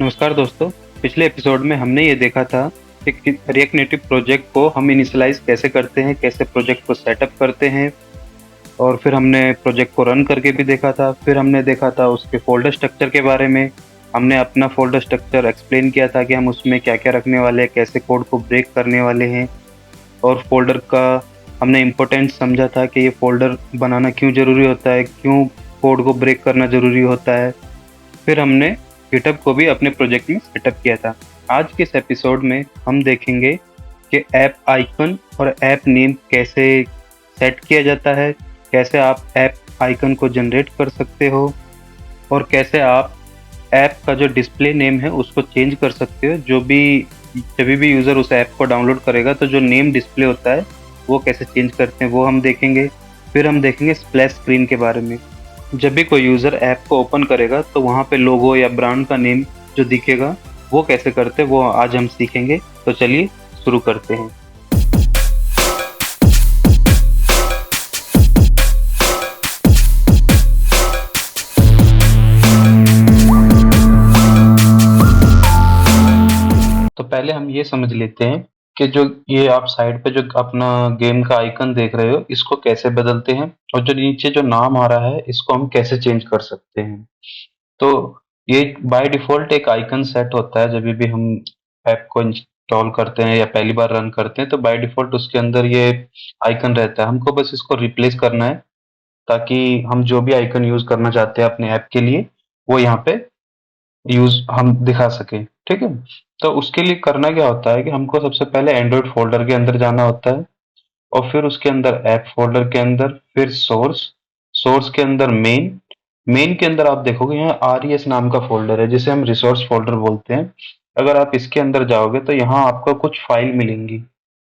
नमस्कार दोस्तों। पिछले एपिसोड में हमने ये देखा था कि रिएक्ट नेटिव प्रोजेक्ट को हम इनिशियलाइज कैसे करते हैं, कैसे प्रोजेक्ट को सेटअप करते हैं, और फिर हमने प्रोजेक्ट को रन करके भी देखा था। फिर हमने देखा था उसके फ़ोल्डर स्ट्रक्चर के बारे में। हमने अपना फ़ोल्डर स्ट्रक्चर एक्सप्लेन किया था कि हम उसमें क्या-क्या रखने वाले हैं, कैसे कोड को ब्रेक करने वाले हैं, और फ़ोल्डर का हमने इम्पोर्टेंस समझा था कि ये फ़ोल्डर बनाना क्यों ज़रूरी होता है, क्यों कोड को ब्रेक करना ज़रूरी होता है। फिर हमने गिटहब को भी अपने प्रोजेक्ट में सेटअप किया था। आज के इस एपिसोड में हम देखेंगे कि ऐप आइकन और ऐप नेम कैसे सेट किया जाता है, कैसे आप ऐप आइकन को जनरेट कर सकते हो, और कैसे आप ऐप का जो डिस्प्ले नेम है उसको चेंज कर सकते हो। जब भी यूज़र उस ऐप को डाउनलोड करेगा तो जो नेम डिस्प्ले होता है वो कैसे चेंज करते हैं वो हम देखेंगे। फिर हम देखेंगे स्प्लैश स्क्रीन के बारे में। जब भी कोई यूज़र ऐप को ओपन करेगा तो वहाँ पे लोगो या ब्रांड का नेम जो दिखेगा वो कैसे करते हैं वो आज हम सीखेंगे। तो चलिए शुरू करते हैं। तो पहले हम ये समझ लेते हैं कि जो ये आप साइड पे जो अपना गेम का आइकन देख रहे हो इसको कैसे बदलते हैं, और जो नीचे जो नाम आ रहा है इसको हम कैसे चेंज कर सकते हैं। तो ये बाय डिफ़ॉल्ट एक आइकन सेट होता है जब भी हम ऐप को इंस्टॉल करते हैं या पहली बार रन करते हैं, तो बाय डिफ़ॉल्ट उसके अंदर ये आइकन रहता है। हमको बस इसको रिप्लेस करना है ताकि हम जो भी आइकन यूज़ करना चाहते हैं अपने ऐप के लिए वो यहाँ पे यूज़ हम दिखा सकें, ठीक है? तो उसके लिए करना क्या होता है कि हमको सबसे पहले एंड्रॉइड फ़ोल्डर के अंदर जाना होता है, और फिर उसके अंदर ऐप फ़ोल्डर के अंदर, फिर सोर्स के अंदर मेन के अंदर आप देखोगे यहाँ RES नाम का फ़ोल्डर है जिसे हम रिसोर्स फ़ोल्डर बोलते हैं। अगर आप इसके अंदर जाओगे तो यहाँ आपको कुछ फ़ाइल मिलेंगी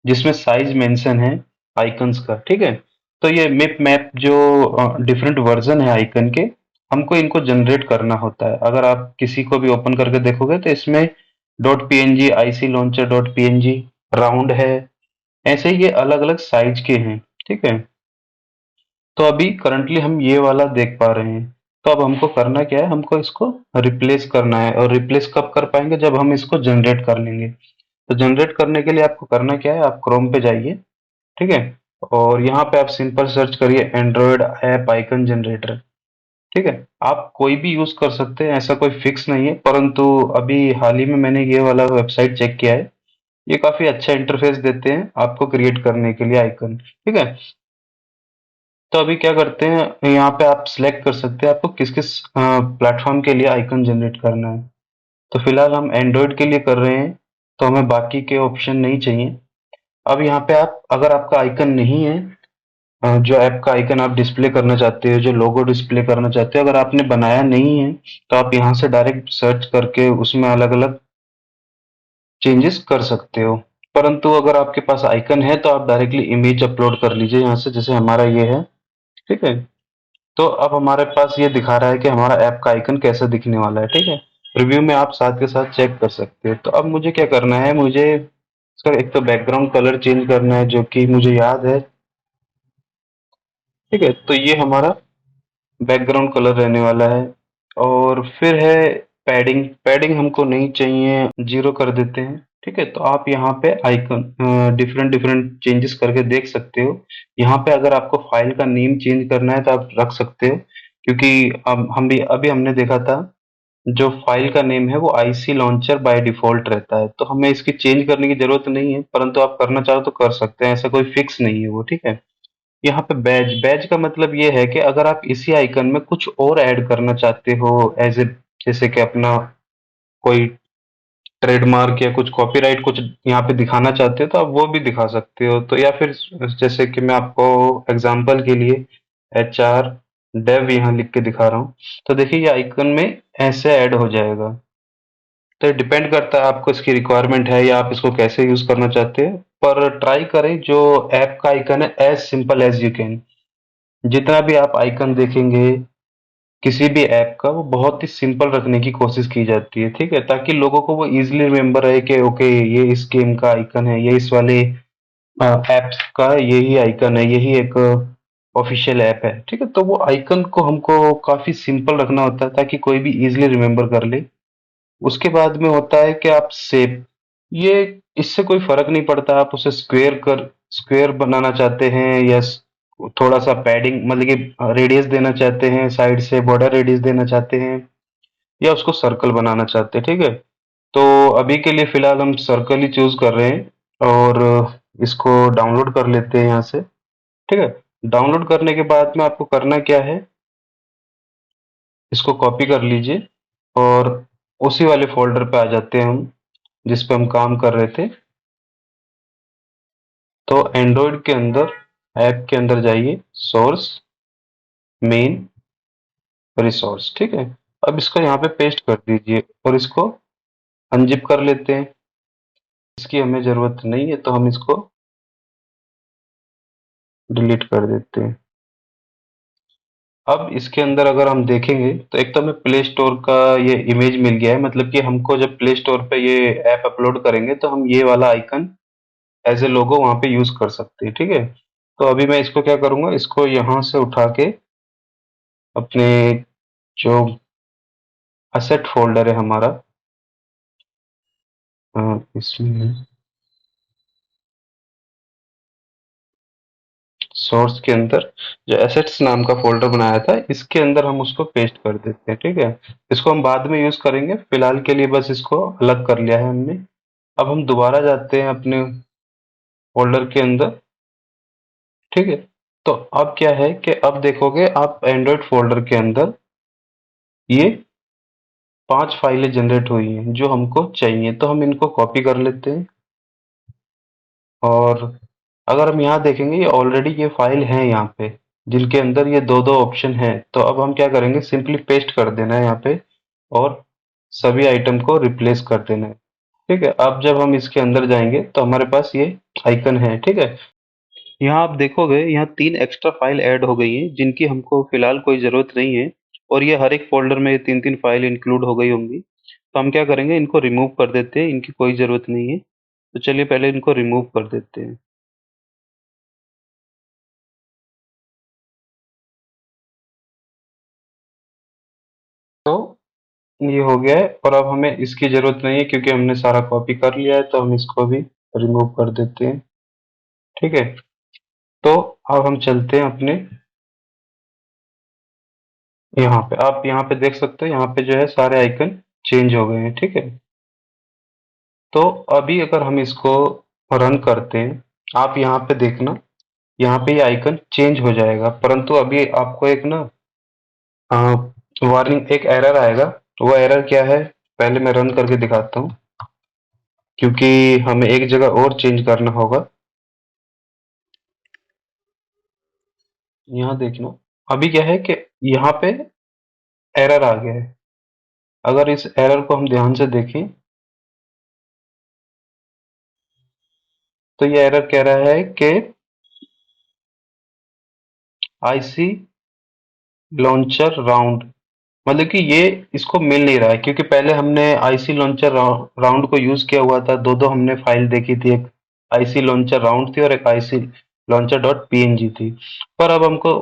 जिसमें साइज़ मेंशन है आइकन्स का, ठीक है? तो ये मिप मैप जो डिफरेंट वर्ज़न है आइकन के, हमको इनको जनरेट करना होता है। अगर आप किसी को भी ओपन करके देखोगे तो इसमें .png, IC launcher .png, round है, ऐसे ही ये अलग-अलग साइज़ के हैं, ठीक है? तो अभी करंटली हम ये वाला देख पा रहे हैं। तो अब हमको करना क्या है, हमको इसको रिप्लेस करना है, और रिप्लेस कब कर पाएंगे, जब हम इसको जनरेट कर लेंगे। तो जनरेट करने के लिए आपको करना क्या है, आप क्रोम पे जाइए, ठीक है, और यहाँ पे आप सिंपल सर्च करिए एंड्रॉयड ऐप आइकन जनरेटर, ठीक है। आप कोई भी यूज कर सकते हैं, ऐसा कोई फिक्स नहीं है, परंतु अभी हाल ही में मैंने ये वाला वेबसाइट चेक किया है। ये काफी अच्छा इंटरफेस देते हैं आपको क्रिएट करने के लिए आइकन, ठीक है। तो अभी क्या करते हैं, यहाँ पे आप सिलेक्ट कर सकते हैं आपको किस किस प्लेटफॉर्म के लिए आइकन जनरेट करना है। तो फिलहाल हम एंड्रॉयड के लिए कर रहे हैं, तो हमें बाकी के ऑप्शन नहीं चाहिए। अब यहाँ पे आप, अगर आपका आइकन नहीं है, जो ऐप का आइकन आप डिस्प्ले करना चाहते हो, जो लोगो डिस्प्ले करना चाहते हो, अगर आपने बनाया नहीं है तो आप यहाँ से डायरेक्ट सर्च करके उसमें अलग अलग चेंजेस कर सकते हो। परंतु अगर आपके पास आइकन है तो आप डायरेक्टली इमेज अपलोड कर लीजिए यहाँ से, जैसे हमारा ये है, ठीक है। तो अब हमारे पास ये दिखा रहा है कि हमारा ऐप का आइकन कैसा दिखने वाला है, ठीक है। रिव्यू में आप साथ के साथ चेक कर सकते हो। तो अब मुझे क्या करना है, मुझे इसका एक तो बैकग्राउंड कलर चेंज करना है जो कि मुझे याद है, ठीक है। तो ये हमारा बैकग्राउंड कलर रहने वाला है। और फिर है पैडिंग। पैडिंग हमको नहीं चाहिए, 0 कर देते हैं, ठीक है। तो आप यहाँ पे आइकन डिफरेंट डिफरेंट चेंजेस करके देख सकते हो। यहाँ पे अगर आपको फाइल का नेम चेंज करना है तो आप रख सकते हो, क्योंकि अब हम भी अभी हमने देखा था जो फाइल का नेम है वो IC लॉन्चर बाय डिफॉल्ट रहता है, तो हमें इसकी चेंज करने की जरूरत नहीं है, परंतु आप करना चाहो तो कर सकते हैं, ऐसा कोई फिक्स नहीं है वो, ठीक है। यहाँ पे बैज बैज का मतलब ये है कि अगर आप इसी आइकन में कुछ और ऐड करना चाहते हो, एज ए, जैसे कि अपना कोई ट्रेडमार्क या कुछ कॉपीराइट कुछ यहाँ पे दिखाना चाहते हो तो आप वो भी दिखा सकते हो। तो या फिर जैसे कि मैं आपको एग्जांपल के लिए HR डेव यहाँ लिख के दिखा रहा हूँ, तो देखिए ये आइकन में ऐसे ऐड हो जाएगा। तो डिपेंड करता है आपको इसकी रिक्वायरमेंट है या आप इसको कैसे यूज करना चाहते हैं, पर ट्राई करें जो ऐप का आइकन है as simple as you can. जितना भी आप आइकन देखेंगे किसी भी ऐप का, वो बहुत ही सिंपल रखने की कोशिश की जाती है, ठीक है, ताकि लोगों को वो इजीली रिमेम्बर रहे कि ओके ये इस गेम का आइकन है, ये इस वाले ऐप्स का यही आइकन है, यही एक ऑफिशियल ऐप है, ठीक है। तो वो आइकन को हमको काफी सिंपल रखना होता है ताकि कोई भी इजीली रिमेम्बर कर ले। उसके बाद में होता है कि आप शेप, ये इससे कोई फर्क नहीं पड़ता, आप उसे स्क्वायर बनाना चाहते हैं या थोड़ा सा पैडिंग मतलब कि रेडियस देना चाहते हैं, साइड से बॉर्डर रेडियस देना चाहते हैं, या उसको सर्कल बनाना चाहते हैं, ठीक है। तो अभी के लिए फिलहाल हम सर्कल ही चूज कर रहे हैं और इसको डाउनलोड कर लेते हैं यहाँ से, ठीक है। डाउनलोड करने के बाद में आपको करना क्या है, इसको कॉपी कर लीजिए और उसी वाले फ़ोल्डर पे आ जाते हैं हम, जिस पे हम काम कर रहे थे। तो एंड्रॉयड के अंदर ऐप के अंदर जाइए, सोर्स, मेन, रिसोर्स, ठीक है। अब इसको यहाँ पे पेस्ट कर दीजिए और इसको अनजिप कर लेते हैं। इसकी हमें ज़रूरत नहीं है तो हम इसको डिलीट कर देते हैं। अब इसके अंदर अगर हम देखेंगे तो एक तो हमें प्ले स्टोर का ये इमेज मिल गया है, मतलब कि हमको जब प्ले स्टोर पे ये ऐप अपलोड करेंगे तो हम ये वाला आइकन एज ए लोगो वहां पे यूज कर सकते हैं, ठीक है। तो अभी मैं इसको क्या करूंगा, इसको यहाँ से उठा के अपने जो असेट फोल्डर है हमारा, इसमें सोर्स के अंदर जो एसेट्स नाम का फोल्डर बनाया था इसके अंदर हम उसको पेस्ट कर देते हैं, ठीक है। इसको हम बाद में यूज करेंगे, फिलहाल के लिए बस इसको अलग कर लिया है हमने। अब हम दोबारा जाते हैं अपने फोल्डर के अंदर, ठीक है। तो अब क्या है कि अब देखोगे आप एंड्रॉइड फोल्डर के अंदर ये 5 फाइलें जनरेट हुई हैं जो हमको चाहिए, तो हम इनको कॉपी कर लेते हैं और अगर हम यहाँ देखेंगे ये ऑलरेडी ये फाइल है यहाँ पे, जिनके अंदर ये दो दो ऑप्शन है। तो अब हम क्या करेंगे, सिंपली पेस्ट कर देना है यहाँ पे और सभी आइटम को रिप्लेस कर देना है, ठीक है। अब जब हम इसके अंदर जाएंगे तो हमारे पास ये आइकन है, ठीक है। यहाँ आप देखोगे यहाँ 3 एक्स्ट्रा फाइल ऐड हो गई हैं जिनकी हमको फिलहाल कोई ज़रूरत नहीं है और ये हर एक फ़ोल्डर में 3-3 फाइल इंक्लूड हो गई होंगी। तो हम क्या करेंगे, इनको रिमूव कर देते हैं, इनकी कोई ज़रूरत नहीं है। तो चलिए पहले इनको रिमूव कर देते हैं। तो ये हो गया है और अब हमें इसकी ज़रूरत नहीं है क्योंकि हमने सारा कॉपी कर लिया है, तो हम इसको भी रिमूव कर देते हैं, ठीक है। तो अब हम चलते हैं अपने यहाँ पे, आप यहाँ पे देख सकते हो यहाँ पे जो है सारे आइकन चेंज हो गए हैं, ठीक है। तो अभी अगर हम इसको रन करते हैं, आप यहाँ पे देखना, यहाँ पे ये आइकन चेंज हो जाएगा, परंतु अभी आपको एक ना वार्निंग, एक एरर आएगा। तो वो एरर क्या है, पहले मैं रन करके दिखाता हूँ क्योंकि हमें एक जगह और चेंज करना होगा। यहाँ देखना, अभी क्या है कि यहाँ पे एरर आ गया है। अगर इस एरर को हम ध्यान से देखें तो ये एरर कह रहा है कि आईसी लॉन्चर राउंड, मतलब कि ये इसको मिल नहीं रहा है क्योंकि पहले हमने आईसी लॉन्चर राउंड को यूज किया हुआ था, दो दो हमने फाइल देखी थी, एक आईसी लॉन्चर राउंड थी और एक आईसी लॉन्चर डॉट पीएनजी थी। पर अब हमको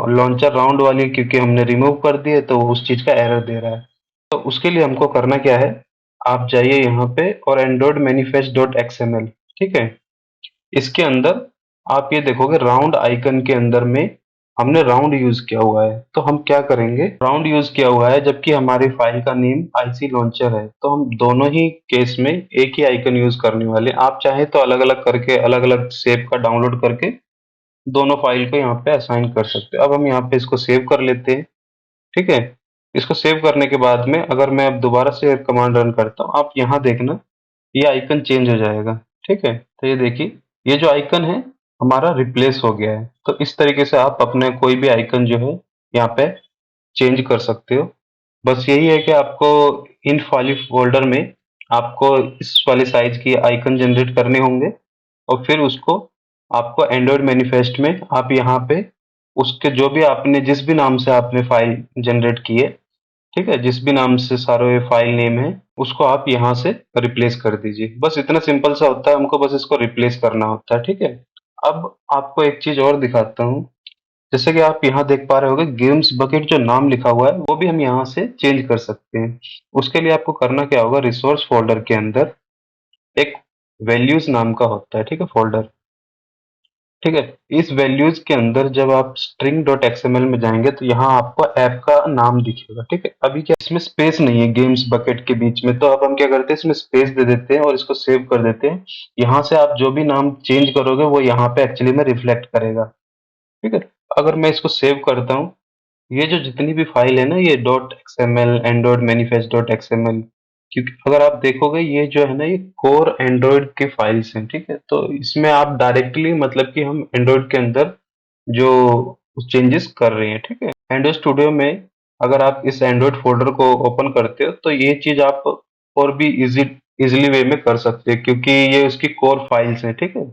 लॉन्चर राउंड वाली क्योंकि हमने रिमूव कर दी है तो वो उस चीज का एरर दे रहा है। तो उसके लिए हमको करना क्या है, आप जाइए यहाँ पे और एंड्रॉइड मैनिफेस्ट डॉट एक्सएमएल, ठीक है। इसके अंदर आप ये देखोगे राउंड आइकन के अंदर में हमने राउंड यूज किया हुआ है। तो हम क्या करेंगे, राउंड यूज किया हुआ है जबकि हमारी फाइल का नेम आईसी लॉन्चर है, तो हम दोनों ही केस में एक ही आइकन यूज करने वाले। आप चाहे तो अलग अलग करके अलग अलग शेप का डाउनलोड करके दोनों फाइल को यहाँ पे असाइन कर सकते हैं। अब हम यहाँ पे इसको सेव कर लेते हैं, ठीक है। इसको सेव करने के बाद में अगर मैं अब दोबारा से कमांड रन करता हूँ, आप यहाँ देखना ये आइकन चेंज हो जाएगा, ठीक है। तो ये देखिए ये जो आइकन है हमारा रिप्लेस हो गया है। तो इस तरीके से आप अपने कोई भी आइकन जो है यहाँ पे चेंज कर सकते हो। बस यही है कि आपको इन वाली फोल्डर में आपको इस वाले साइज की आइकन जनरेट करने होंगे और फिर उसको आपको एंड्रॉइड मैनिफेस्ट में आप यहाँ पे उसके जो भी आपने जिस भी नाम से आपने फाइल जनरेट की है, ठीक है, जिस भी नाम से सारे फाइल नेम है उसको आप यहाँ से रिप्लेस कर दीजिए। बस इतना सिंपल सा होता है, हमको बस इसको रिप्लेस करना होता है, ठीक है। अब आपको एक चीज और दिखाता हूँ, जैसे कि आप यहाँ देख पा रहे होगे गेम्स बकेट जो नाम लिखा हुआ है वो भी हम यहाँ से चेंज कर सकते हैं। उसके लिए आपको करना क्या होगा, रिसोर्स फोल्डर के अंदर एक वैल्यूज नाम का होता है, ठीक है, फोल्डर। ठीक है, इस वैल्यूज के अंदर जब आप स्ट्रिंग डॉट एक्सएमएल में जाएंगे तो यहाँ आपको ऐप का नाम दिखेगा। ठीक है, अभी क्या इसमें स्पेस नहीं है गेम्स बकेट के बीच में, तो अब हम क्या करते हैं, इसमें स्पेस दे देते हैं और इसको सेव कर देते हैं। यहाँ से आप जो भी नाम चेंज करोगे वो यहाँ पे एक्चुअली में रिफ्लेक्ट करेगा। ठीक है, अगर मैं इसको सेव करता हूँ, ये जो जितनी भी फाइल है ना, ये dot XML, Android manifest dot XML, क्योंकि अगर आप देखोगे ये जो है ना, ये कोर एंड्रॉइड की फाइल्स हैं। ठीक है, तो इसमें आप डायरेक्टली मतलब कि हम एंड्रॉइड के अंदर जो चेंजेस कर रहे हैं। ठीक है, एंड्रॉइड स्टूडियो में अगर आप इस एंड्रॉइड फोल्डर को ओपन करते हो तो ये चीज आप और भी इजीली वे में कर सकते हैं, क्योंकि ये उसकी कोर फाइल्स हैं। ठीक है,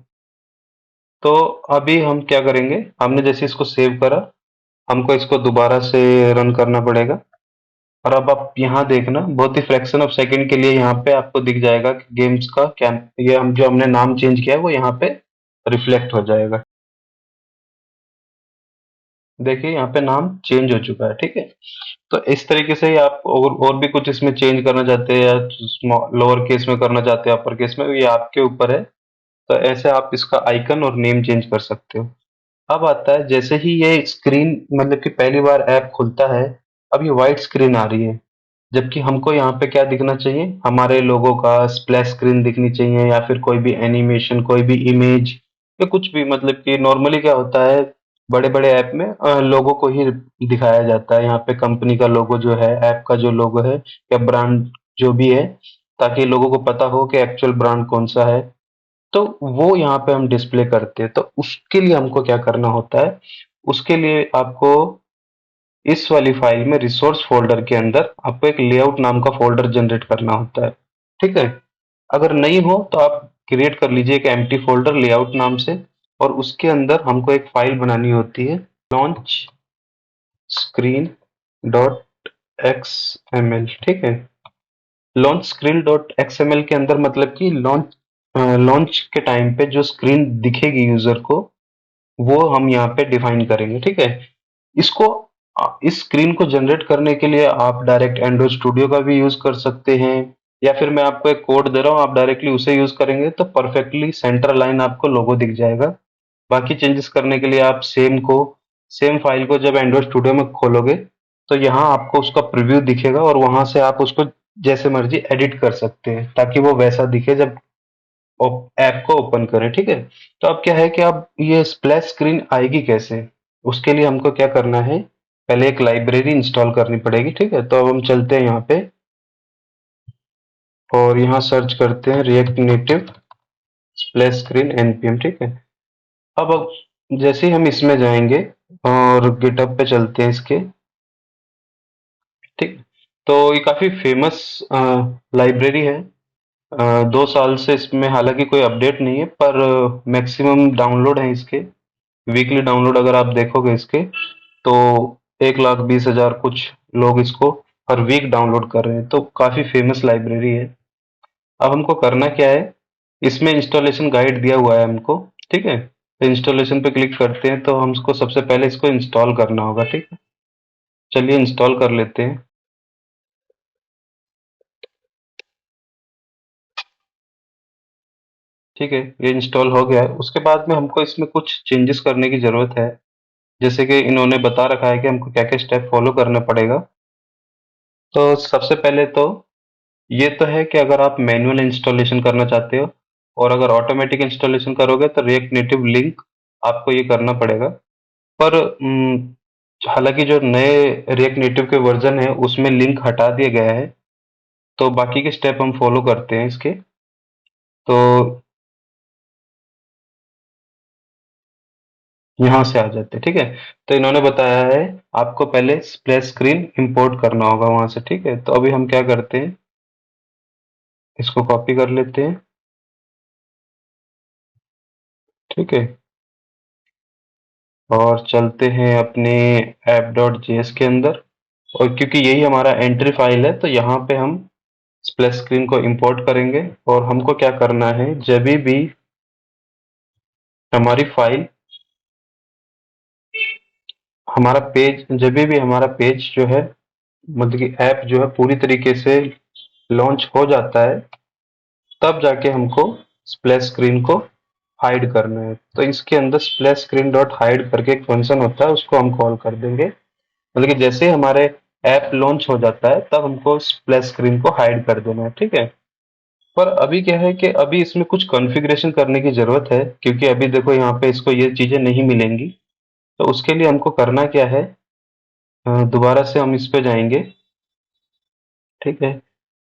तो अभी हम क्या करेंगे, हमने जैसे इसको सेव करा, हमको इसको दोबारा से रन करना पड़ेगा। और अब आप यहाँ देखना, बहुत ही फ्रैक्शन ऑफ सेकंड के लिए यहाँ पे आपको दिख जाएगा कि गेम्स का क्या, ये हम जो हमने नाम चेंज किया है वो यहाँ पे रिफ्लेक्ट हो जाएगा। देखिए यहाँ पे नाम चेंज हो चुका है। ठीक है, तो इस तरीके से ही आप और भी कुछ इसमें चेंज करना चाहते हैं या लोअर केस में करना चाहते हैं, अपर केस में, ये आपके ऊपर है। तो ऐसे आप इसका आइकन और नेम चेंज कर सकते हो। अब आता है, जैसे ही ये स्क्रीन मतलब कि पहली बार ऐप खुलता है, अब ये व्हाइट स्क्रीन आ रही है, जबकि हमको यहाँ पे क्या दिखना चाहिए, हमारे लोगों का स्प्लैश स्क्रीन दिखनी चाहिए, या फिर कोई भी एनिमेशन, कोई भी इमेज, या कुछ भी। मतलब कि नॉर्मली क्या होता है, बड़े बड़े ऐप में लोगो को ही दिखाया जाता है, यहाँ पे कंपनी का लोगो जो है, ऐप का जो लोगो है, या ब्रांड जो भी है, ताकि लोगों को पता हो कि एक्चुअल ब्रांड कौन सा है। तो वो यहाँ पे हम डिस्प्ले करते हैं। तो उसके लिए हमको क्या करना होता है, उसके लिए आपको इस वाली फाइल में रिसोर्स फोल्डर के अंदर आपको एक लेआउट नाम का फोल्डर जनरेट करना होता है। ठीक है, अगर नहीं हो तो आप क्रिएट कर लीजिए एक एम्प्टी फोल्डर लेआउट नाम से, और उसके अंदर हमको एक फाइल बनानी होती है, लॉन्च स्क्रीन डॉट एक्सएमएल। ठीक है, लॉन्च स्क्रीन डॉट एक्सएमएल के अंदर मतलब कि लॉन्च के टाइम पे जो स्क्रीन दिखेगी यूजर को, वो हम यहाँ पे डिफाइन करेंगे। ठीक है, इसको इस स्क्रीन को जनरेट करने के लिए आप डायरेक्ट एंड्रॉइड स्टूडियो का भी यूज कर सकते हैं, या फिर मैं आपको एक कोड दे रहा हूँ, आप डायरेक्टली उसे यूज करेंगे तो परफेक्टली सेंटर लाइन आपको लोगो दिख जाएगा। बाकी चेंजेस करने के लिए आप सेम फाइल को जब एंड्रॉइड स्टूडियो में खोलोगे तो यहाँ आपको उसका प्रीव्यू दिखेगा, और वहां से आप उसको जैसे मर्जी एडिट कर सकते हैं, ताकि वो वैसा दिखे जब ऐप को ओपन करें। ठीक है, तो अब क्या है कि अब ये स्प्लैश स्क्रीन आएगी कैसे, उसके लिए हमको क्या करना है, पहले एक लाइब्रेरी इंस्टॉल करनी पड़ेगी। ठीक है, तो अब हम चलते हैं यहाँ पे और यहाँ सर्च करते हैं react native splash screen NPM. ठीक है, अब जैसे ही हम इसमें जाएंगे और गिटहब पे चलते हैं इसके। ठीक, तो ये काफी फेमस लाइब्रेरी है। 2 साल से इसमें हालांकि कोई अपडेट नहीं है, पर मैक्सिमम डाउनलोड है इसके, वीकली डाउनलोड अगर आप देखोगे इसके, तो 1,20,000 कुछ लोग इसको हर वीक डाउनलोड कर रहे हैं, तो काफी फेमस लाइब्रेरी है। अब हमको करना क्या है, इसमें इंस्टॉलेशन गाइड दिया हुआ है हमको। ठीक है, तो इंस्टॉलेशन पे क्लिक करते हैं तो हमको सबसे पहले इसको इंस्टॉल करना होगा। ठीक है, चलिए इंस्टॉल कर लेते हैं। ठीक है, ये इंस्टॉल हो गया है। उसके बाद में हमको इसमें कुछ चेंजेस करने की जरूरत है, जैसे कि इन्होंने बता रखा है कि हमको क्या क्या स्टेप फॉलो करना पड़ेगा। तो सबसे पहले तो ये तो है कि अगर आप मैनुअल इंस्टॉलेशन करना चाहते हो, और अगर ऑटोमेटिक इंस्टॉलेशन करोगे तो रिएक्ट नेटिव लिंक आपको ये करना पड़ेगा। पर हालांकि जो नए रिएक्ट नेटिव के वर्जन है उसमें लिंक हटा दिया गया है, तो बाकी के स्टेप हम फॉलो करते हैं इसके। तो यहाँ से आ जाते हैं। ठीक है, तो इन्होंने बताया है आपको पहले स्प्लैश स्क्रीन इंपोर्ट करना होगा वहां से। ठीक है, तो अभी हम क्या करते हैं, इसको कॉपी कर लेते हैं। ठीक है, और चलते हैं अपने ऐप डॉट जेएस के अंदर, और क्योंकि यही हमारा एंट्री फाइल है तो यहाँ पे हम स्प्लैश स्क्रीन को इंपोर्ट करेंगे। और हमको क्या करना है, जब भी हमारी फाइल हमारा पेज जब भी हमारा पेज जो है, मतलब कि ऐप जो है पूरी तरीके से लॉन्च हो जाता है, तब जाके हमको स्प्लैश स्क्रीन को हाइड करना है। तो इसके अंदर स्प्लैश स्क्रीन डॉट हाइड करके एक फंक्शन होता है, उसको हम कॉल कर देंगे। मतलब कि जैसे ही हमारे ऐप लॉन्च हो जाता है तब हमको स्प्लैश स्क्रीन को हाइड कर देना है, ठीक है। पर अभी क्या है कि अभी इसमें कुछ कॉन्फ़िगरेशन करने की ज़रूरत है, क्योंकि अभी देखो यहाँ पे इसको ये चीज़ें नहीं मिलेंगी। तो उसके लिए हमको करना क्या है, दोबारा से हम इस पे जाएँगे, ठीक है।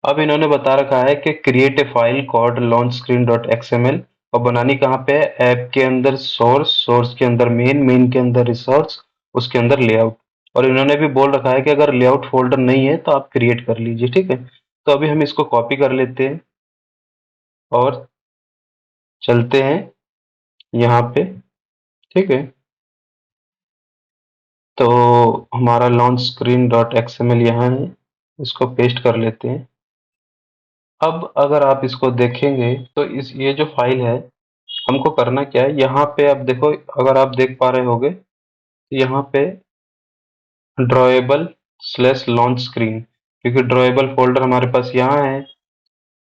अब इन्होंने बता रखा है कि create a file called launch screen dot XML, और बनानी कहाँ पे है, ऐप के अंदर सोर्स, सोर्स के अंदर मेन, मेन के अंदर रिसोर्स, उसके अंदर लेआउट। और इन्होंने भी बोल रखा है कि अगर लेआउट फ़ोल्डर नहीं है तो आप क्रिएट कर लीजिए, ठीक है। तो अभी हम इसको कॉपी कर लेते हैं और चलते हैं यहाँ पे, ठीक है। तो हमारा लॉन्च स्क्रीन डॉट एक्सएमएल यहाँ है, इसको पेस्ट कर लेते हैं। अब अगर आप इसको देखेंगे तो इस ये जो फाइल है, हमको करना क्या है, यहाँ पे आप देखो, अगर आप देख पा रहे होगे, यहाँ पे ड्रॉएबल स्लैश लॉन्च स्क्रीन, क्योंकि ड्रॉएबल फोल्डर हमारे पास यहाँ है,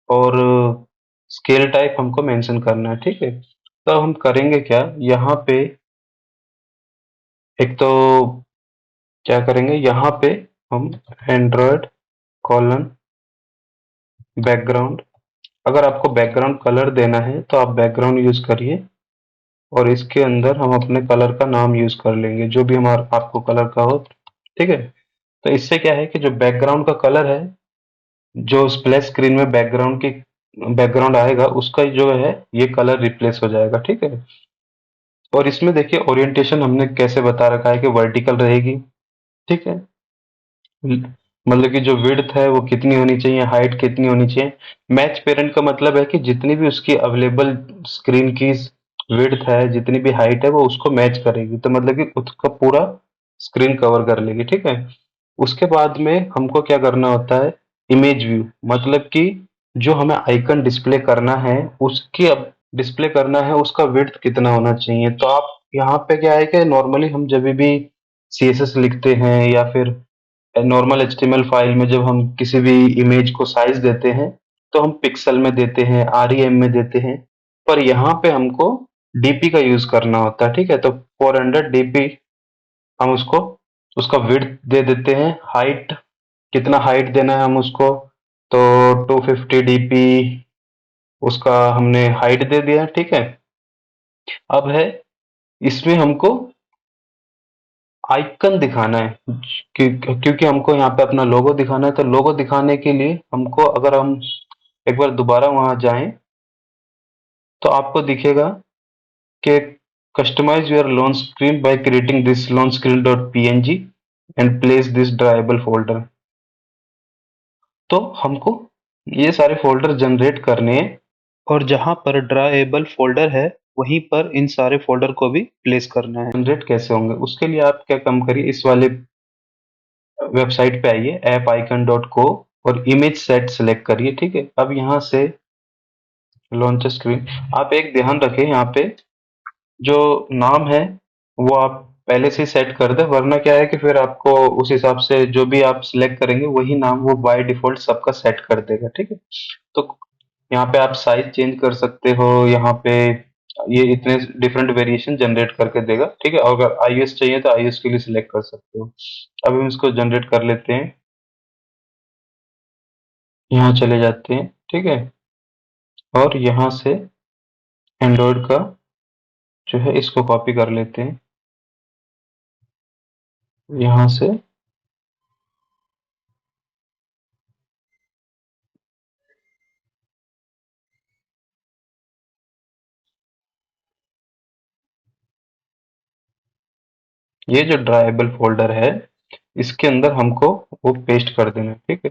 और स्केल टाइप हमको मेंशन करना है, ठीक है। तो हम करेंगे क्या, यहाँ पे एक तो क्या करेंगे, यहाँ पे हम एंड्रॉयड कॉलन बैकग्राउंड, अगर आपको बैकग्राउंड कलर देना है तो आप बैकग्राउंड यूज करिए, और इसके अंदर हम अपने कलर का नाम यूज कर लेंगे, जो भी हमारा आपको कलर का हो, ठीक है। तो इससे क्या है कि जो बैकग्राउंड का कलर है, जो स्प्लैश स्क्रीन में बैकग्राउंड की बैकग्राउंड आएगा, उसका जो है ये कलर रिप्लेस हो जाएगा, ठीक है। और इसमें देखिए ओरिएंटेशन हमने कैसे बता रखा है कि वर्टिकल रहेगी, ठीक है। मतलब कि जो विड्थ है वो कितनी होनी चाहिए, हाइट कितनी होनी चाहिए। मैच पेरेंट का मतलब है कि जितनी भी उसकी अवेलेबल स्क्रीन की विड्थ है, जितनी भी हाइट है, वो उसको मैच करेगी, तो मतलब कि उसका पूरा स्क्रीन कवर कर लेगी, ठीक है। उसके बाद में हमको क्या करना होता है, इमेज व्यू, मतलब कि जो हमें आइकन डिस्प्ले करना है, उसकी अब डिस्प्ले करना है, उसका विड्थ कितना होना चाहिए। तो आप यहाँ पे क्या है कि नॉर्मली हम जब भी सीएसएस लिखते हैं या फिर नॉर्मल एचटीएमएल फाइल में जब हम किसी भी इमेज को साइज देते हैं, तो हम पिक्सल में देते हैं, आरईएम में देते हैं। पर यहाँ पे हमको डीपी का यूज करना होता है, ठीक है। तो 400 डीपी हम उसको, उसका विड्थ दे देते हैं, हाइट कितना हाइट देना है हम उसको, तो 250 डीपी उसका हमने हाइट दे दिया, ठीक है। अब है इसमें हमको आइकन दिखाना है, क्योंकि हमको यहाँ पे अपना लोगो दिखाना है। तो लोगो दिखाने के लिए हमको, अगर हम एक बार दोबारा वहां जाएं, तो आपको दिखेगा कि customise your launch screen by creating this launch screen dot PNG and place this drawable folder. तो हमको ये सारे फोल्डर जनरेट करने हैं, और जहां पर ड्राएबल फोल्डर है वहीं पर इन सारे फोल्डर को भी प्लेस करना है। जनरेट कैसे होंगे, उसके लिए आप क्या काम करिए, इस वाले वेबसाइट पे आइए, ऐप आइकन डॉट को, और इमेज सेट सेलेक्ट करिए, ठीक है। अब यहाँ से लॉन्च स्क्रीन, आप एक ध्यान रखें, यहाँ पे जो नाम है वो आप पहले से सेट कर दें, वरना क्या है कि फिर आपको उस हिसाब से जो भी आप सिलेक्ट करेंगे वही नाम वो बाय डिफॉल्ट सबका सेट कर देगा, ठीक है। तो यहाँ पे आप साइज चेंज कर सकते हो, यहाँ पे ये इतने डिफरेंट वेरिएशन जनरेट करके देगा, ठीक है। और अगर आईओएस चाहिए तो आईओएस के लिए सिलेक्ट कर सकते हो। अब हम इसको जनरेट कर लेते हैं, यहाँ चले जाते हैं, ठीक है। और यहाँ से एंड्रॉइड का जो है इसको कॉपी कर लेते हैं, यहाँ से ये जो ड्राइबल फोल्डर है, इसके अंदर हमको वो पेस्ट कर देना है, ठीक है।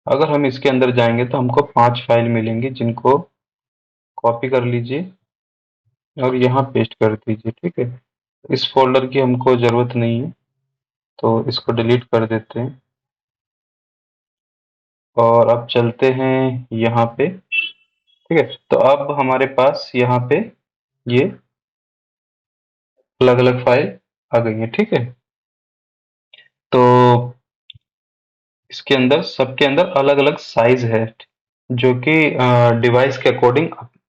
अगर हम इसके अंदर जाएंगे तो हमको 5 फाइल मिलेंगी, जिनको कॉपी कर लीजिए और यहाँ पेस्ट कर दीजिए, ठीक है। इस फोल्डर की हमको ज़रूरत नहीं है, तो इसको डिलीट कर देते हैं। और अब चलते हैं यहाँ पे, ठीक है। तो अब हमारे पास यहाँ पे ये अलग अलग फाइल आ गई है, ठीक है। तो इसके अंदर सबके अंदर अलग-अलग साइज़ है, जो कि डिवाइस के अकॉर्डिंग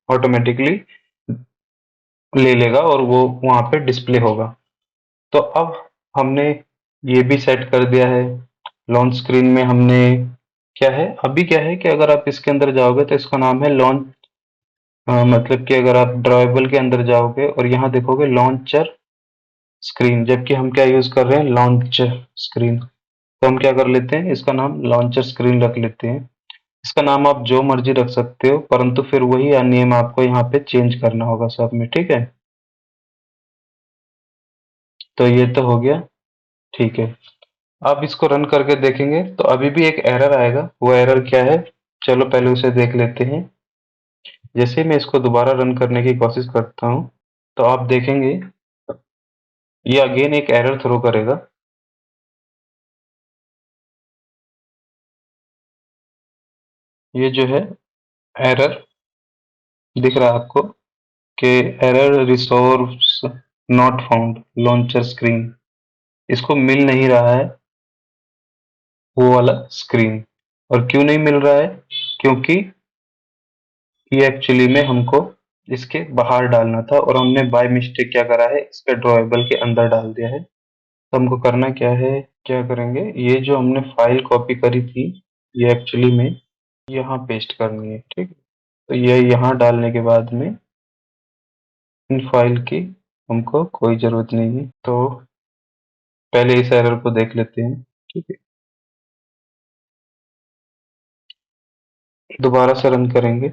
ऑटोमेटिकली ले लेगा और वो वहाँ पे डिस्प्ले होगा। तो अब हमने ये भी सेट कर दिया है। लॉन्च स्क्रीन में हमने क्या है, अभी क्या है कि अगर आप इसके अंदर जाओगे तो इसका नाम है लॉन्च, मतलब कि अगर आप ड्राइवेबल के अंदर जाओगे और यहाँ देखोगे लॉन्चर स्क्रीन, जबकि हम क्या यूज़ कर रहे हैं, लॉन्चर स्क्रीन। तो हम क्या कर लेते हैं, इसका नाम लॉन्चर स्क्रीन रख लेते हैं। इसका नाम आप जो मर्जी रख सकते हो, परंतु फिर वही नेम आपको यहाँ पे चेंज करना होगा सब में, ठीक है। तो ये तो हो गया, ठीक है। अब इसको रन करके देखेंगे तो अभी भी एक एरर आएगा। वो एरर क्या है, चलो पहले उसे देख लेते हैं। जैसे मैं इसको दोबारा रन करने की कोशिश करता हूँ तो आप देखेंगे ये अगेन एक एरर थ्रो करेगा। ये जो है एरर दिख रहा है आपको कि error resource not found launcher screen, इसको मिल नहीं रहा है वो वाला स्क्रीन। और क्यों नहीं मिल रहा है, क्योंकि ये एक्चुअली में हमको इसके बाहर डालना था और हमने बाय मिस्टेक क्या करा है, इसके ड्रॉएबल के अंदर डाल दिया है। तो हमको करना क्या है, क्या करेंगे, ये जो हमने फाइल कॉपी करी थी ये एक्चुअली में यहाँ पेस्ट करनी है, ठीक है। तो ये यहाँ डालने के बाद में इन फाइल की हमको कोई ज़रूरत नहीं है, तो पहले इस एरर को देख लेते हैं, ठीक है। दोबारा से रन करेंगे,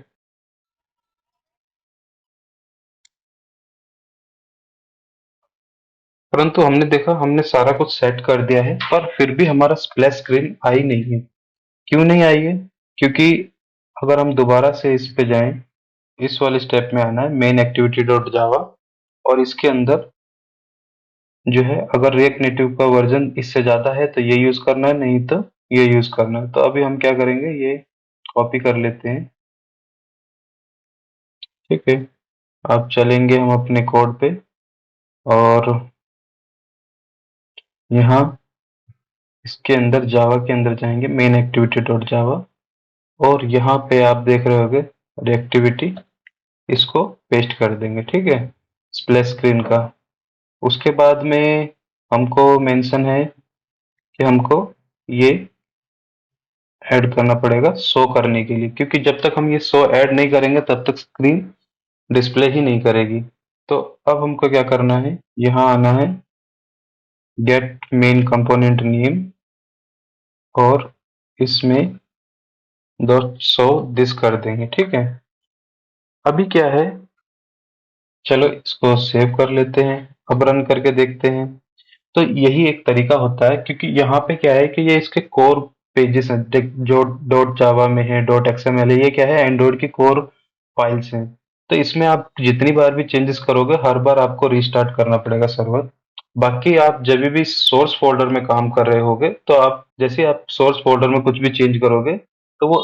परंतु हमने देखा हमने सारा कुछ सेट कर दिया है पर फिर भी हमारा स्प्लैश स्क्रीन आई नहीं है। क्यों नहीं आई है, क्योंकि अगर हम दोबारा से इस पे जाएं, इस वाले स्टेप में आना है मेन एक्टिविटी डॉट जावा, और इसके अंदर जो है अगर रिएक्ट नेटिव का वर्जन इससे ज़्यादा है तो ये यूज़ करना है, नहीं तो ये यूज़ करना है। तो अभी हम क्या करेंगे, ये कॉपी कर लेते हैं, ठीक है। अब चलेंगे हम अपने कोड पे और यहाँ इसके अंदर जावा के अंदर जाएंगे मेन एक्टिविटी डॉट जावा, और यहाँ पे आप देख रहे होगे रिएक्टिविटी, इसको पेस्ट कर देंगे, ठीक है, स्प्लैश स्क्रीन का। उसके बाद में हमको मेंशन है कि हमको ये ऐड करना पड़ेगा शो करने के लिए, क्योंकि जब तक हम ये शो ऐड नहीं करेंगे तब तक स्क्रीन डिस्प्ले ही नहीं करेगी। तो अब हमको क्या करना है, यहाँ आना है गेट मेन कंपोनेंट नेम और इसमें डॉट शो दिस कर देंगे, ठीक है। अभी क्या है, चलो इसको सेव कर लेते हैं, अब रन करके देखते हैं। तो यही एक तरीका होता है, क्योंकि यहाँ पे क्या है कि ये इसके कोर पेजेस हैं, जो डॉट जावा में है, डॉट एक्सएमएल है, ये क्या है एंड्रॉइड की कोर फाइल्स हैं। तो इसमें आप जितनी बार भी चेंजेस करोगे हर बार आपको रीस्टार्ट करना पड़ेगा सर्वर। बाकी आप जब भी सोर्स फोल्डर में काम कर रहे होगे तो आप जैसे आप सोर्स फोल्डर में कुछ भी चेंज करोगे तो वो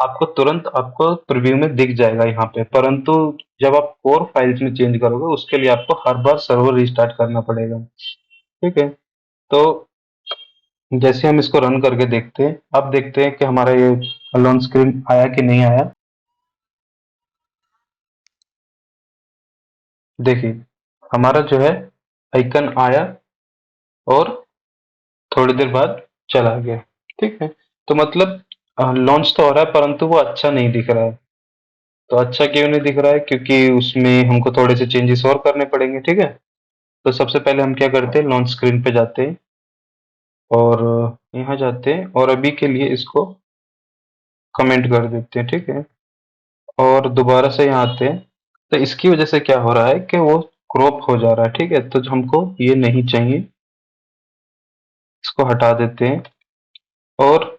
आपको तुरंत आपको प्रीव्यू में दिख जाएगा यहाँ पे, परंतु जब आप कोर फाइल्स में चेंज करोगे उसके लिए आपको हर बार सर्वर रीस्टार्ट करना पड़ेगा, ठीक है। तो जैसे हम इसको रन करके देखते हैं, अब देखते हैं कि हमारा ये लॉन्च स्क्रीन आया कि नहीं आया। देखिए हमारा जो है आइकन आया और थोड़ी देर बाद चला गया, ठीक है। तो मतलब लॉन्च तो हो रहा है परंतु वो अच्छा नहीं दिख रहा है। तो अच्छा क्यों नहीं दिख रहा है, क्योंकि उसमें हमको थोड़े से चेंजेस और करने पड़ेंगे, ठीक है। तो सबसे पहले हम क्या करते हैं, लॉन्च स्क्रीन पे जाते हैं और यहाँ जाते हैं और अभी के लिए इसको कमेंट कर देते हैं, ठीक है। और दोबारा से यहाँ आते हैं, तो इसकी वजह से क्या हो रहा है कि वो क्रॉप हो जा रहा है, ठीक है। तो हमको ये नहीं चाहिए, इसको हटा देते हैं और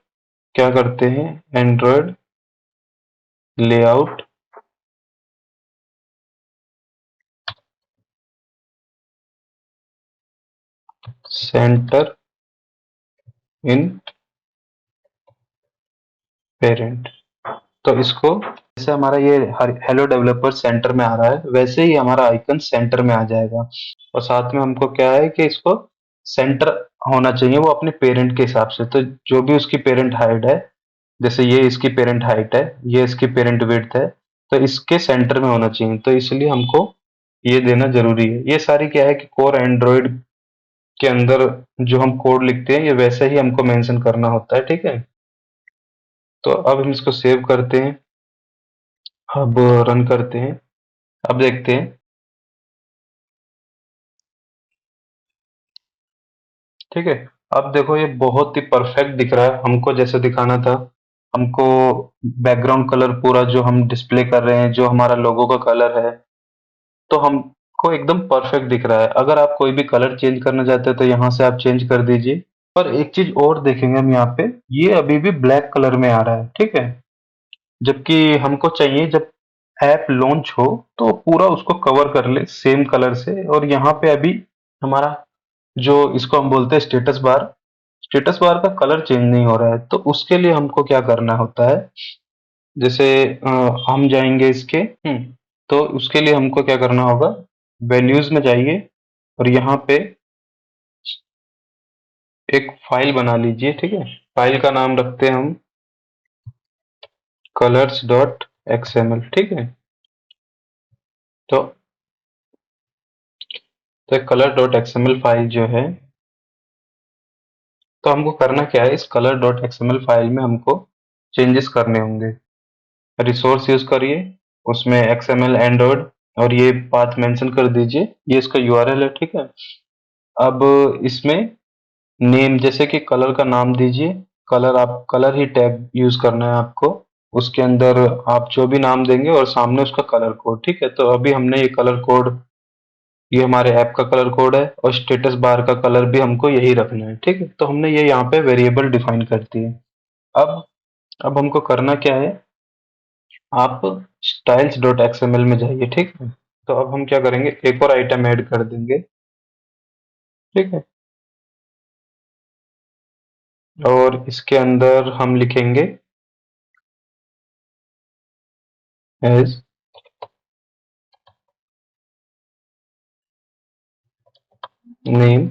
क्या करते हैं, एंड्रॉयड लेआउट सेंटर इन पेरेंट। तो इसको जैसे हमारा ये हेलो डेवलपर सेंटर में आ रहा है वैसे ही हमारा आइकन सेंटर में आ जाएगा। और साथ में हमको क्या है कि इसको सेंटर होना चाहिए वो अपने पेरेंट के हिसाब से। तो जो भी उसकी पेरेंट हाइट है, जैसे ये इसकी पेरेंट हाइट है, ये इसकी पेरेंट विड्थ है, तो इसके सेंटर में होना चाहिए। तो इसलिए हमको ये देना ज़रूरी है। ये सारी क्या है कि कोर एंड्रॉइड के अंदर जो हम कोड लिखते हैं, ये वैसे ही हमको मेंशन करना होता है, ठीक है? तो अब हम इसको सेव करते हैं, अब रन करते हैं, अब देखते हैं, ठीक है? अब देखो ये बहुत ही परफेक्ट दिख रहा है, हमको जैसे दिखाना था। हमको बैकग्राउंड कलर पूरा जो हम डिस्प्ले कर रहे हैं, जो हमारा लोगो का कलर है, तो हमको एकदम परफेक्ट दिख रहा है। अगर आप कोई भी कलर चेंज करना चाहते हैं तो यहाँ से आप चेंज कर दीजिए। पर एक चीज और देखेंगे हम यहाँ पे, ये अभी भी ब्लैक कलर में आ रहा है, ठीक है? जबकि हमको चाहिए जब ऐप लॉन्च हो तो पूरा उसको कवर कर ले सेम कलर से। और यहाँ पे अभी हमारा जो इसको हम बोलते हैं स्टेटस बार का कलर चेंज नहीं हो रहा है। तो उसके लिए हमको क्या करना होता है, जैसे हम जाएंगे इसके तो उसके लिए हमको क्या करना होगा, वैल्यूज में जाइए और यहाँ पे एक फाइल बना लीजिए, ठीक है? फाइल का नाम रखते हैं हम colors.xml, ठीक है? तो कलर डॉट एक्सएमएल फाइल जो है, तो हमको करना क्या है, इस कलर डॉट एक्सएमएल फाइल में हमको चेंजेस करने होंगे। रिसोर्स यूज करिए, उसमें एक्सएमएल एंड्रॉइड और ये पाथ मेंशन कर दीजिए, ये इसका यूआरएल है, ठीक है? अब इसमें नेम जैसे कि कलर का नाम दीजिए। कलर आप कलर ही टैग यूज करना है आपको। उसके अंदर आप जो भी नाम देंगे और सामने उसका कलर कोड, ठीक है? तो अभी हमने ये कलर कोड, ये हमारे ऐप का कलर कोड है और स्टेटस बार का कलर भी हमको यही रखना है, ठीक है? तो हमने ये यहाँ पे वेरिएबल डिफाइन कर दिए। अब अब हमको करना क्या है, आप स्टाइल्स डॉट एक्सएमएल में जाइए, ठीक है? तो अब हम क्या करेंगे, एक और आइटम ऐड कर देंगे, ठीक है? और इसके अंदर हम लिखेंगे एज नेम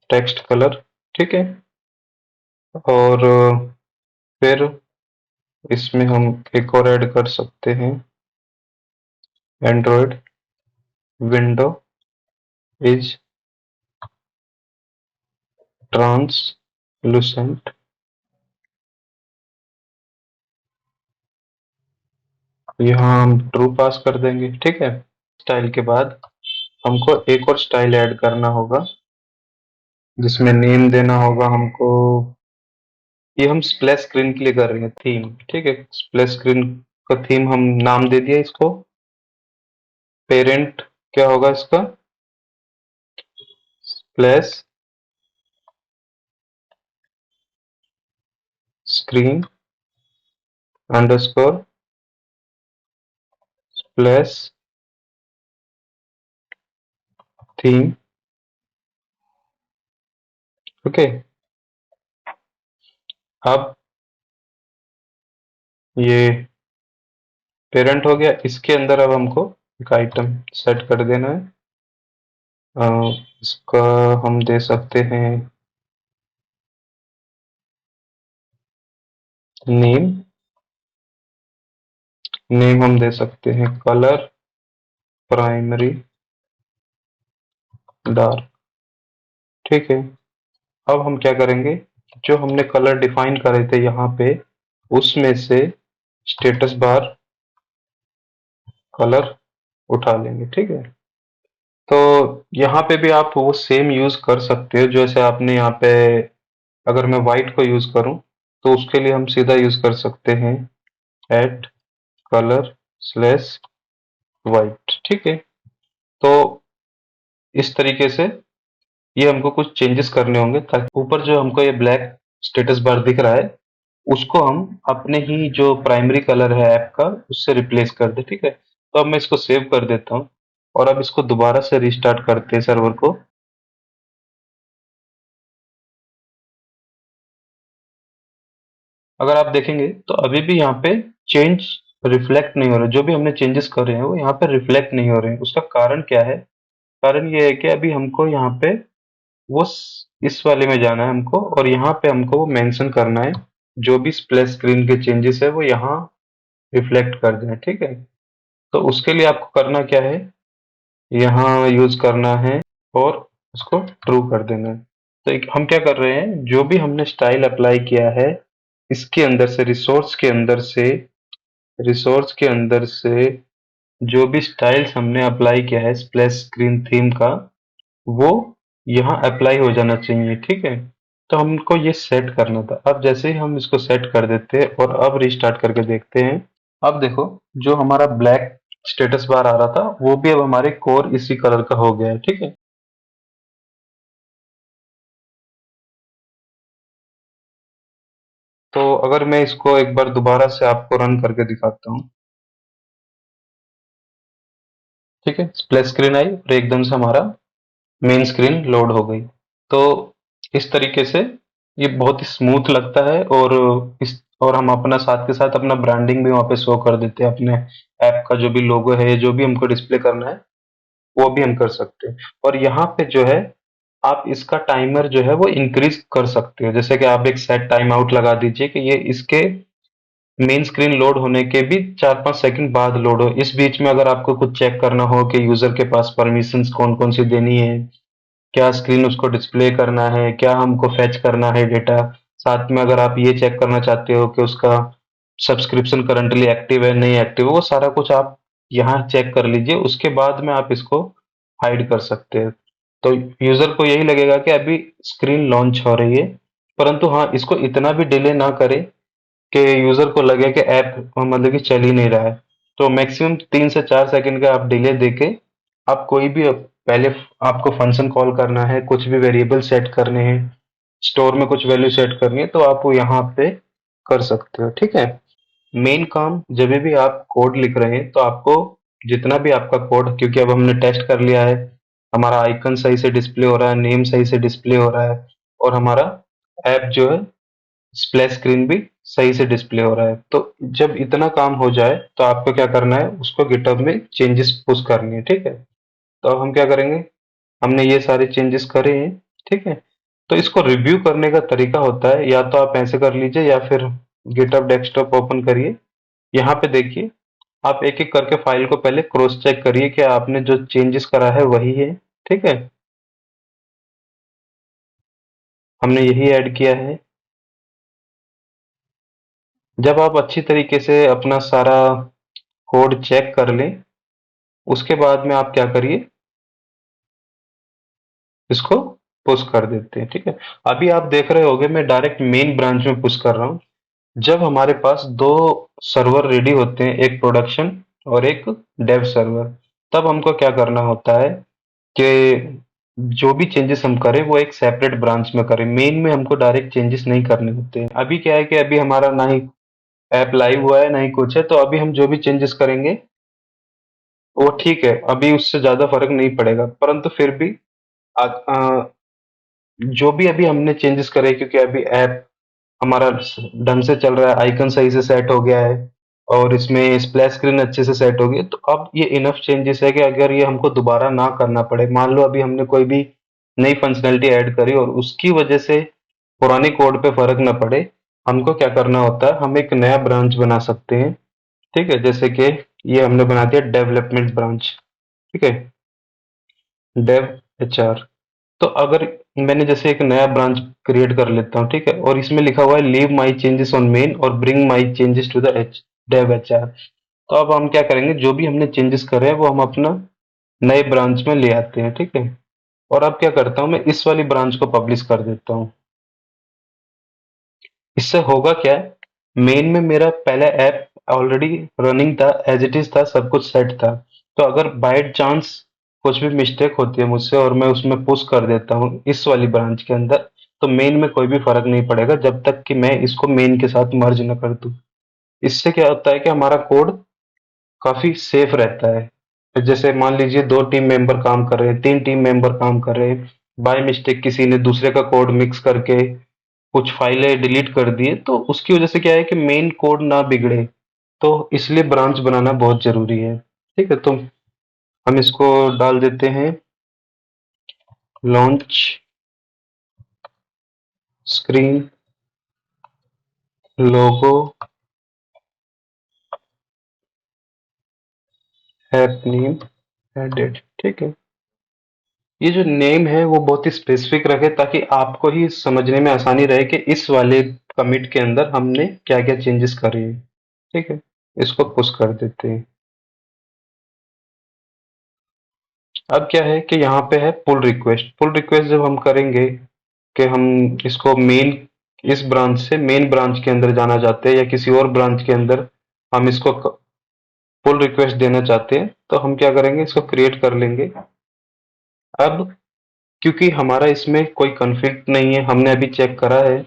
टेक्स्ट कलर, ठीक है? और फिर इसमें हम एक और ऐड कर सकते हैं, एंड्रॉयड विंडो इज ट्रांसलूसेंट। यहाँ हम ट्रू पास कर देंगे, ठीक है? स्टाइल के बाद हमको एक और स्टाइल ऐड करना होगा, जिसमें नेम देना होगा हमको। ये हम स्प्लैश स्क्रीन के लिए कर रहे हैं, थीम, ठीक है? स्प्लैश स्क्रीन का थीम हम नाम दे दिया इसको। पेरेंट क्या होगा इसका, splash screen underscore splash theme, okay? अब ये पेरेंट हो गया, इसके अंदर अब हमको एक आइटम सेट कर देना है। अ, इसका हम दे सकते हैं नेम, नेम हम दे सकते हैं कलर प्राइमरी डार्क, ठीक है? अब हम क्या करेंगे, जो हमने कलर डिफाइन करे थे यहाँ पे, उसमें से स्टेटस बार कलर उठा लेंगे, ठीक है? तो यहाँ पे भी आप वो सेम यूज कर सकते हो जैसे आपने यहाँ पे, अगर मैं व्हाइट को यूज करूँ तो उसके लिए हम सीधा यूज कर सकते हैं एट कलर स्लैश व्हाइट, ठीक है? तो इस तरीके से ये हमको कुछ चेंजेस करने होंगे, ताकि ऊपर जो हमको ये ब्लैक स्टेटस बार दिख रहा है, उसको हम अपने ही जो प्राइमरी कलर है ऐप का, उससे रिप्लेस कर दे, ठीक है? तो अब मैं इसको सेव कर देता हूँ और अब इसको दोबारा से रिस्टार्ट करते हैं सर्वर को। अगर आप देखेंगे तो अभी भी यहाँ पे चेंज रिफ्लेक्ट नहीं हो रहे, जो भी हमने चेंजेस करे हैं वो यहाँ पे रिफ्लेक्ट नहीं हो रहे हैं। उसका कारण क्या है? कारण ये है कि अभी हमको यहाँ पे इस वाले में जाना है हमको, और यहाँ पे हमको वो मेंशन करना है जो भी स्प्लैश स्क्रीन के चेंजेस है वो यहाँ रिफ्लेक्ट कर दें, ठीक है। तो उसके लिए आपको करना क्या है, यहाँ यूज करना है और उसको ट्रू कर देना है। तो हम क्या कर रहे हैं, जो भी हमने स्टाइल अप्लाई किया है इसके अंदर से, रिसोर्स के अंदर से जो भी स्टाइल्स हमने अप्लाई किया है स्प्लैश स्क्रीन थीम का, वो यहाँ अप्लाई हो जाना चाहिए, ठीक है। तो हमको ये सेट करना था। अब जैसे ही हम इसको सेट कर देते हैं और अब रिस्टार्ट करके देखते हैं, अब देखो जो हमारा ब्लैक स्टेटस बार आ रहा था वो भी अब हमारे कोर इसी कलर का हो गया है, ठीक है। तो अगर मैं इसको एक बार दोबारा से आपको रन करके दिखाता हूँ, ठीक है, स्प्लैश स्क्रीन आई और एकदम से हमारा मेन स्क्रीन लोड हो गई। तो इस तरीके से ये बहुत ही स्मूथ लगता है, और हम अपना साथ के साथ अपना ब्रांडिंग भी वहाँ पे शो कर देते हैं, अपने ऐप का जो भी लोगो है, जो भी हमको डिस्प्ले करना है वो भी हम कर सकते हैं। और यहाँ पे जो है आप इसका टाइमर जो है वो इंक्रीज कर सकते हो, जैसे कि आप एक सेट टाइम आउट लगा दीजिए कि ये इसके मेन स्क्रीन लोड होने के भी 4-5 सेकंड बाद लोड हो। इस बीच में अगर आपको कुछ चेक करना हो कि यूजर के पास परमिशंस कौन कौन सी देनी है, क्या स्क्रीन उसको डिस्प्ले करना है, क्या हमको फेच करना है डेटा, साथ में अगर आप ये चेक करना चाहते हो कि उसका सब्सक्रिप्शन करंटली एक्टिव है नहीं एक्टिव है, वो सारा कुछ आप यहाँ चेक कर लीजिए। उसके बाद में आप इसको हाइड कर सकते हैं। तो यूजर को यही लगेगा कि अभी स्क्रीन लॉन्च हो रही है, परंतु हाँ इसको इतना भी डिले ना करे कि यूजर को लगे कि ऐप मतलब कि चल ही नहीं रहा है। तो मैक्सिमम 3 से 4 सेकंड का आप डिले देके आप कोई भी पहले आपको फंक्शन कॉल करना है, कुछ भी वेरिएबल सेट करने हैं, स्टोर में कुछ वैल्यू सेट करनी है, तो आप वो यहाँ पे कर सकते हो, ठीक है। मेन काम जब भी आप कोड लिख रहे हैं तो आपको जितना भी आपका कोड, क्योंकि अब हमने टेस्ट कर लिया है, हमारा आइकन सही से डिस्प्ले हो रहा है, नेम सही से डिस्प्ले हो रहा है, और हमारा ऐप जो है स्प्लैश स्क्रीन भी सही से डिस्प्ले हो रहा है। तो जब इतना काम हो जाए तो आपको क्या करना है, उसको गिटहब में चेंजेस पुश करनी है, ठीक है। तो अब हम क्या करेंगे, हमने ये सारे चेंजेस करे हैं, ठीक है। तो इसको रिव्यू करने का तरीका होता है, या तो आप ऐसे कर लीजिए या फिर गिटहब डेस्कटॉप ओपन करिए, यहाँ पे देखिए, आप एक एक करके फाइल को पहले क्रॉस चेक करिए कि आपने जो चेंजेस करा है वही है, ठीक है। हमने यही ऐड किया है। जब आप अच्छी तरीके से अपना सारा कोड चेक कर लें, उसके बाद में आप क्या करिए, इसको पुश कर देते हैं, ठीक है। अभी आप देख रहे होंगे मैं डायरेक्ट मेन ब्रांच में पुश कर रहा हूँ। जब हमारे पास दो सर्वर रेडी होते हैं, एक प्रोडक्शन और एक डेव सर्वर, तब हमको क्या करना होता है कि जो भी चेंजेस हम करें वो एक सेपरेट ब्रांच में करें, मेन में हमको डायरेक्ट चेंजेस नहीं करने होते हैं। अभी क्या है कि अभी हमारा ना ही ऐप लाइव हुआ है ना ही कुछ है, तो अभी हम जो भी चेंजेस करेंगे वो ठीक है, अभी उससे ज्यादा फर्क नहीं पड़ेगा, परंतु फिर भी जो भी अभी हमने चेंजेस करे, क्योंकि अभी ऐप हमारा ढंग से चल रहा है, आइकन सही से सेट हो गया है और इसमें स्प्लैश स्क्रीन अच्छे से सेट हो गई, तो अब ये इनफ चेंजेस है कि अगर ये हमको दोबारा ना करना पड़े, मान लो अभी हमने कोई भी नई फंक्शनैलिटी ऐड करी और उसकी वजह से पुराने कोड पे फर्क ना पड़े, हमको क्या करना होता है, हम एक नया ब्रांच बना सकते हैं, ठीक है। जैसे कि ये हमने बना दिया डेवलपमेंट ब्रांच, ठीक है, डेव एचआर। तो अगर मैंने जैसे एक नया ब्रांच क्रिएट कर लेता हूँ, ठीक है, और इसमें लिखा हुआ है leave my changes on main और bring my changes to the H dev HR. तो अब हम क्या करेंगे, जो भी हमने चेंजेस करे हैं वो हम अपना नए ब्रांच में ले आते हैं, ठीक है। और अब क्या करता हूँ, मैं इस वाली ब्रांच को पब्लिश कर देता हूँ। इससे होगा क्या, मेन में मेरा पहला ऐप ऑलरेडी रनिंग था, एज इट इज था, सब कुछ सेट था। तो अगर बाय चांस कुछ भी मिस्टेक होती है मुझसे और मैं उसमें पुश कर देता हूँ इस वाली ब्रांच के अंदर, तो मेन में कोई भी फर्क नहीं पड़ेगा जब तक कि मैं इसको मेन के साथ मर्ज न कर दूं। इससे क्या होता है कि हमारा कोड काफी सेफ रहता है। जैसे मान लीजिए दो टीम मेंबर काम कर रहे हैं, तीन टीम मेंबर काम कर रहे हैं, बाय मिस्टेक किसी ने दूसरे का कोड मिक्स करके कुछ फाइलें डिलीट कर दिए, तो उसकी वजह से क्या है कि मेन कोड ना बिगड़े, तो इसलिए ब्रांच बनाना बहुत ज़रूरी है। ठीक है? तो हम इसको डाल देते हैं लॉन्च स्क्रीन लोगो ऐप नेम एडेड। ठीक है? ये जो नेम है वो बहुत ही स्पेसिफिक रखे ताकि आपको ही समझने में आसानी रहे कि इस वाले कमिट के अंदर हमने क्या-क्या चेंजेस करे हैं। ठीक है? इसको पुश कर देते हैं। अब क्या है कि यहाँ पे है पुल रिक्वेस्ट। पुल रिक्वेस्ट जब हम करेंगे कि हम इसको मेन इस ब्रांच से मेन ब्रांच के अंदर जाना चाहते हैं या किसी और ब्रांच के अंदर हम इसको पुल रिक्वेस्ट देना चाहते हैं, तो हम क्या करेंगे, इसको क्रिएट कर लेंगे। अब क्योंकि हमारा इसमें कोई कॉन्फ्लिक्ट नहीं है, हमने अभी चेक करा है,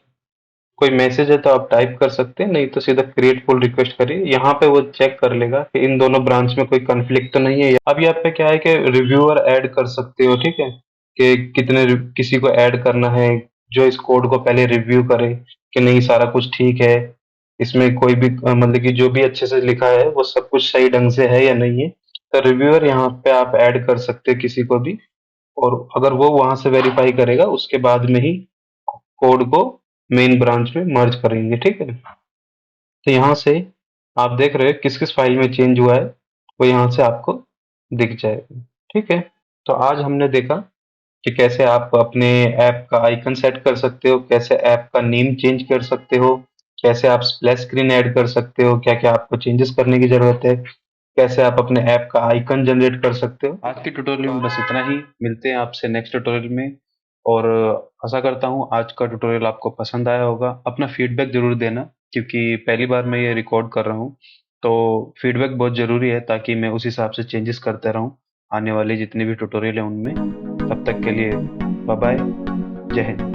कोई मैसेज है तो आप टाइप कर सकते हैं, नहीं तो सीधा क्रिएट पुल रिक्वेस्ट करिए। यहाँ पे वो चेक कर लेगा कि इन दोनों ब्रांच में कोई कॉन्फ्लिक्ट तो नहीं है। अब यहाँ पे क्या है कि रिव्यूअर ऐड कर सकते हो। ठीक है? कि किसी को ऐड करना है जो इस कोड को पहले रिव्यू करे कि नहीं सारा कुछ ठीक है, इसमें कोई भी मतलब कि जो भी अच्छे से लिखा है वो सब कुछ सही ढंग से है या नहीं है। तो रिव्यूअर यहाँ पे आप ऐड कर सकते हैं किसी को भी, और अगर वो वहां से वेरीफाई करेगा उसके बाद में ही कोड को मेन ब्रांच में मर्ज करेंगे। ठीक है? तो यहाँ से आप देख रहे हो किस किस फाइल में चेंज हुआ है, वो यहाँ से आपको दिख जाएगा। ठीक है? तो आज हमने देखा कि कैसे आप अपने ऐप का आइकन सेट कर सकते हो, कैसे ऐप का नेम चेंज कर सकते हो, कैसे आप स्प्लैश स्क्रीन ऐड कर सकते हो, क्या क्या आपको चेंजेस करने की जरूरत है, कैसे आप अपने ऐप का आइकन जनरेट कर सकते हो। आज के ट्यूटोरियल में बस इतना ही। मिलते हैं आपसे नेक्स्ट ट्यूटोरियल में, और आशा करता हूँ आज का ट्यूटोरियल आपको पसंद आया होगा। अपना फीडबैक जरूर देना, क्योंकि पहली बार मैं ये रिकॉर्ड कर रहा हूँ, तो फीडबैक बहुत ज़रूरी है ताकि मैं उस हिसाब से चेंजेस करते रहूँ आने वाले जितने भी ट्यूटोरियल हैं उनमें। तब तक के लिए बाय बाय, जय हिंद।